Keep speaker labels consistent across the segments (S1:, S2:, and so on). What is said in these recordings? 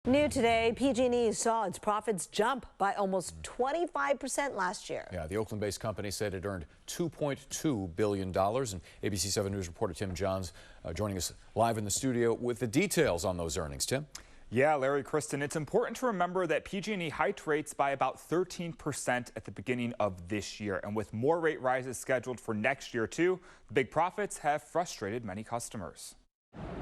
S1: New today, PG&E saw its profits jump by almost 25% last year.
S2: Yeah, the Oakland-based company said it earned $2.2 billion. And ABC 7 News reporter Tim Johns joining us live in the studio with the details on those earnings. Tim?
S3: Yeah, Larry, Kristen, it's important to remember that PG&E hiked rates by about 13% at the beginning of this year. And with more rate rises scheduled for next year, too, the big profits have frustrated many customers.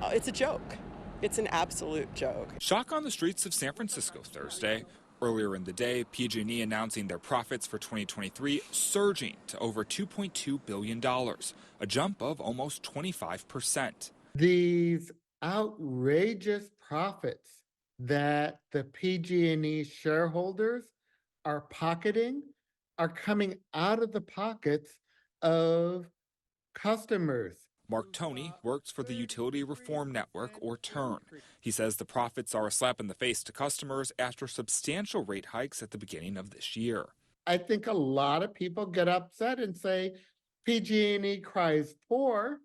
S4: It's a joke. It's an absolute joke.
S5: Shock on the streets of San Francisco Thursday. Earlier in the day, PG&E announcing their profits for 2023 surging to over $2.2 billion, a jump of almost 25%.
S6: These outrageous profits that the PG&E shareholders are pocketing are coming out of the pockets of customers.
S5: Mark Toney works for the Utility Reform Network, or TURN. He says the profits are a slap in the face to customers after substantial rate hikes at the beginning of this year.
S6: I think a lot of people get upset and say PG&E cries poor,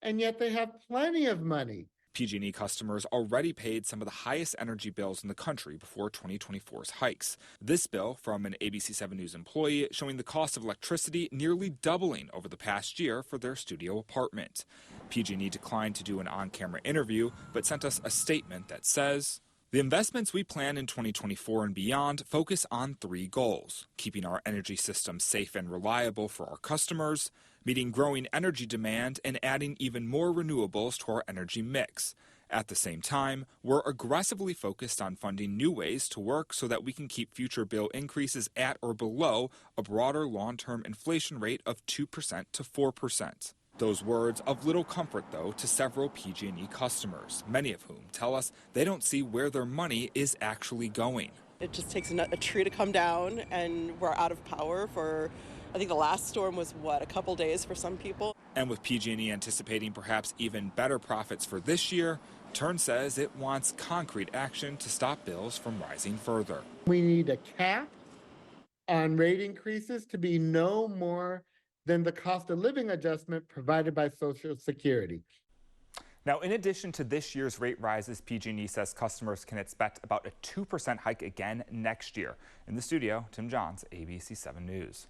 S6: and yet they have plenty of money.
S5: PG&E customers already paid some of the highest energy bills in the country before 2024's hikes. This bill from an ABC 7 News employee showing the cost of electricity nearly doubling over the past year for their studio apartment. PG&E declined to do an on-camera interview, but sent us a statement that says, "The investments we plan in 2024 and beyond focus on three goals: keeping our energy system safe and reliable for our customers, meeting growing energy demand, and adding even more renewables to our energy mix. At the same time, we're aggressively focused on funding new ways to work so that we can keep future bill increases at or below a broader long-term inflation rate of 2% to 4%. Those words of little comfort, though, to several PG&E customers, many of whom tell us they don't see where their money is actually going.
S4: It just takes a tree to come down, and we're out of power for, I think the last storm was, a couple days for some people.
S5: And with PG&E anticipating perhaps even better profits for this year, TURN says it wants concrete action to stop bills from rising further.
S6: We need a cap on rate increases to be no more than the cost of living adjustment provided by Social Security.
S3: Now, in addition to this year's rate rises, PG&E says customers can expect about a 2% hike again next year. In the studio, Tim Johns, ABC 7 News.